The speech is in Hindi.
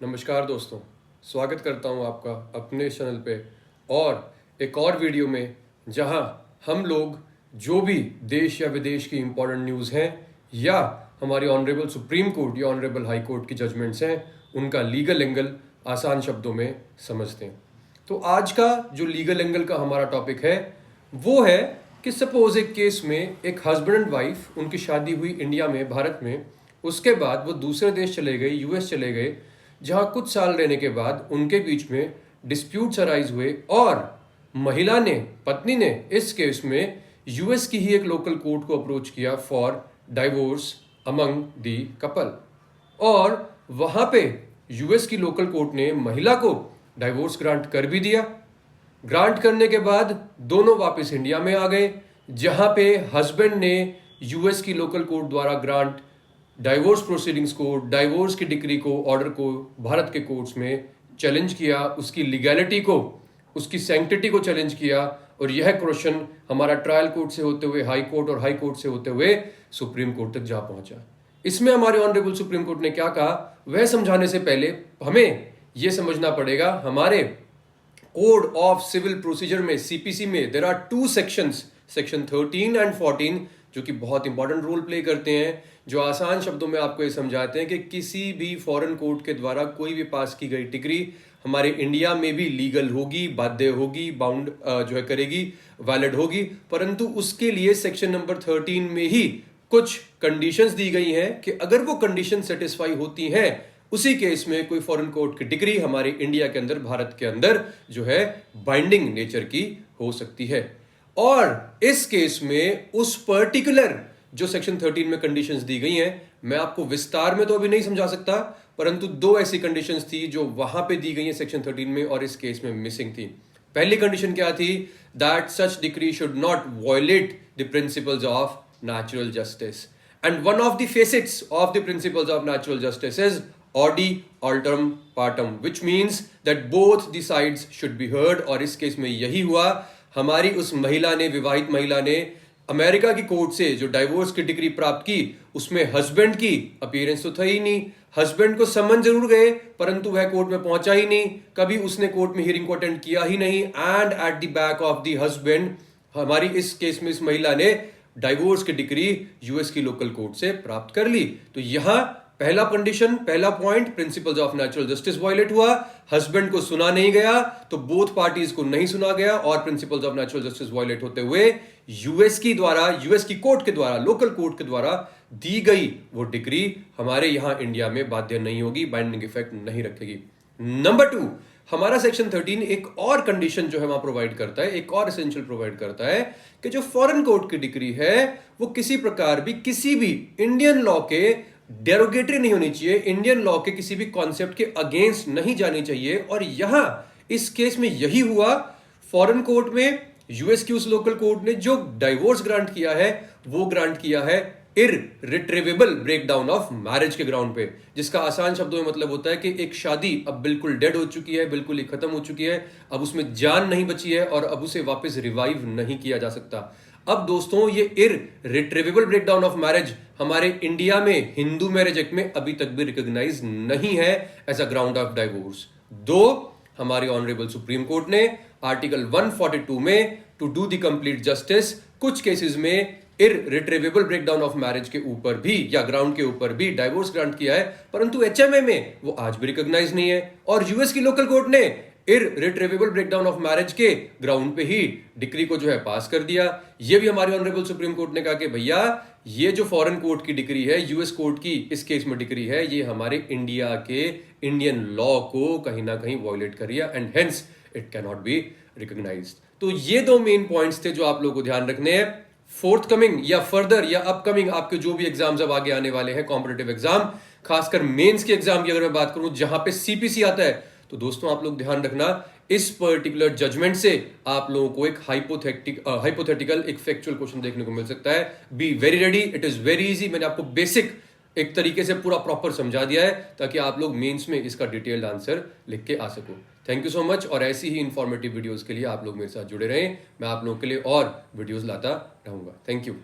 नमस्कार दोस्तों, स्वागत करता हूं आपका अपने चैनल पे और एक और वीडियो में जहां हम लोग जो भी देश या विदेश की इम्पोर्टेंट न्यूज़ हैं या हमारी ऑनरेबल सुप्रीम कोर्ट या ऑनरेबल हाई कोर्ट की जजमेंट्स हैं उनका लीगल एंगल आसान शब्दों में समझते हैं। तो आज का जो लीगल एंगल का हमारा टॉपिक है वो है कि सपोज एक केस में एक हस्बैंड एंड वाइफ, उनकी शादी हुई इंडिया में, भारत में, उसके बाद वो दूसरे देश चले गए, यूएस चले गए, जहां कुछ साल रहने के बाद उनके बीच में डिस्प्यूट्स अराइज हुए और महिला ने, पत्नी ने इस केस में यूएस की ही एक लोकल कोर्ट को अप्रोच किया for divorce among the couple. और वहां पे यूएस की लोकल कोर्ट ने महिला को डाइवोर्स ग्रांट कर भी दिया। ग्रांट करने के बाद दोनों वापस इंडिया में आ गए, जहां पे हस्बैंड ने यूएस की लोकल कोर्ट द्वारा ग्रांट डाइवोर्स प्रोसीडिंग्स को, डाइवोर्स की डिक्री को, ऑर्डर को भारत के कोर्ट्स में चैलेंज किया, उसकी लीगैलिटी को, उसकी सैंक्टिटी को चैलेंज किया। और यह क्वेश्चन हमारा ट्रायल कोर्ट से होते हुए हाई कोर्ट और हाई कोर्ट से होते हुए सुप्रीम कोर्ट तक जा पहुंचा। इसमें हमारे ऑनरेबल सुप्रीम कोर्ट ने क्या कहा, वह समझाने से पहले हमें यह समझना पड़ेगा हमारे कोड ऑफ सिविल प्रोसीजर में, सीपीसी में, there are two sections, section 13 and 14, जो कि बहुत इंपॉर्टेंट रोल प्ले करते हैं, जो आसान शब्दों में आपको ये समझाते हैं कि किसी भी फॉरेन कोर्ट के द्वारा कोई भी पास की गई डिक्री हमारे इंडिया में भी लीगल होगी, बाध्य होगी, बाउंड जो है करेगी, वैलिड होगी। परंतु उसके लिए सेक्शन नंबर 13 में ही कुछ कंडीशंस दी गई हैं कि अगर वो कंडीशन सेटिस्फाई होती हैं, उसी केस में कोई फॉरेन कोर्ट की डिग्री हमारे इंडिया के अंदर, भारत के अंदर जो है बाइंडिंग नेचर की हो सकती है। और इस केस में उस पर्टिकुलर जो सेक्शन 13 में कंडीशंस दी गई हैं, मैं आपको विस्तार में तो अभी नहीं समझा सकता, परंतु दो ऐसी कंडीशंस थी जो वहां पे दी गई हैं सेक्शन 13 में और इस केस में मिसिंग थी। पहली कंडीशन क्या थी? That such decree should not violate the principles of natural justice, and one of the facets of the principles of natural justice is Audi alteram partum, which means that both the sides should be heard. और इस केस में यही हुआ। हमारी उस महिला ने, विवाहित महिला ने, अमेरिका की कोर्ट से जो डाइवोर्स की डिग्री प्राप्त की, उसमें हस्बैंड की अपीयरेंस तो था ही नहीं। हस्बैंड को समन जरूर गए, परंतु वह कोर्ट में पहुंचा ही नहीं, कभी उसने कोर्ट में हियरिंग को अटेंड किया ही नहीं। And at the back of the husband, हमारी इस केस में इस महिला ने डाइवोर्स की डिग्री यूएस की लोकल कोर्ट से प्राप्त कर ली। तो यहां पहला कंडीशन, पहला point, principles of natural justice violate हुआ। हस्बैंड को सुना नहीं गया, तो बोथ पार्टीज को नहीं सुना गया और principles of natural justice violate होते हुए यूएस की कोर्ट के द्वारा, लोकल कोर्ट के द्वारा दी गई वो डिग्री हमारे यहां इंडिया में बाध्य नहीं होगी, बाइंडिंग इफेक्ट नहीं रखेगी। नंबर 2, हमारा सेक्शन 13 एक और कंडीशन जो है वहां प्रोवाइड करता है, एक और एसेंशियल प्रोवाइड करता है कि जो फॉरेन कोर्ट की डिग्री है वो किसी प्रकार भी, किसी भी इंडियन लॉ के डेरोगेटरी नहीं होनी चाहिए, इंडियन लॉ के किसी भी कॉन्सेप्ट के अगेंस्ट नहीं जानी चाहिए। और यहां इस केस में यही हुआ। फॉरेन कोर्ट में यूएस की उस लोकल कोर्ट ने जो डाइवोर्स ग्रांट किया है वो ग्रांट किया है इररिट्रीवेबल ब्रेकडाउन ऑफ मैरिज के ग्राउंड पे, जिसका आसान शब्दों में मतलब होता है कि एक शादी अब बिल्कुल डेड हो चुकी है, बिल्कुल ही खत्म हो चुकी है, अब उसमें जान नहीं बची है और अब उसे वापस रिवाइव नहीं किया जा सकता। अब दोस्तों, ये इररिट्रीवेबल ब्रेकडाउन ऑफ मैरिज हमारे इंडिया में हिंदू मैरिज एक्ट में अभी तक भी रिकॉग्नाइज नहीं है as a ground of divorce. दो, हमारी ऑनरेबल सुप्रीम कोर्ट ने आर्टिकल 142 में to do the complete justice कुछ केसेस में इररिट्रीवेबल ब्रेकडाउन ऑफ मैरिज के ऊपर भी या ग्राउंड के ऊपर भी डाइवोर्स ग्रांट किया है, परंतु एचएमए में वो आज भी रिकॉग्नाइज नहीं है। और यूएस की लोकल कोर्ट ने इररिट्रीवेबल ब्रेकडाउन ऑफ मैरिज के ग्राउंड पे ही डिक्री को जो है पास कर दिया। ये भी हमारी ऑनरेबल सुप्रीम कोर्ट ने कहा कि भैया ये जो फॉरेन कोर्ट की डिक्री है, यूएस कोर्ट की इस केस में डिक्री है, ये हमारे इंडिया के इंडियन लॉ को कहीं ना कहीं वॉयलेट कर दिया and hence it can not be recognised. तो ये दो मेन पॉइंट्स थे जो आप लोगों को ध्यान रखने हैं। फोर्थ कमिंग या फर्दर या अपकमिंग आपके जो भी एग्जाम्स अब आगे आने वाले हैं, कॉम्पिटिटिव एग्जाम, खासकर मेंस के एग्जाम की अगर मैं बात करूं जहां पे सीपीसी आता है, तो दोस्तों आप लोग ध्यान रखना, इस पर्टिकुलर जजमेंट से आप लोगों को एक हाइपोथेटिकल एक फैक्चुअल क्वेश्चन देखने को मिल सकता है। Be very ready, it is very easy. मैंने आपको बेसिक एक तरीके से पूरा प्रॉपर समझा दिया है ताकि आप लोग मेंस में इसका डिटेल्ड आंसर लिख के आ सको। Thank you so much. और ऐसी ही इंफॉर्मेटिव वीडियोस के लिए आप लोग मेरे साथ जुड़े रहें, मैं आप लोगों के लिए और वीडियोस लाता रहूंगा। Thank you.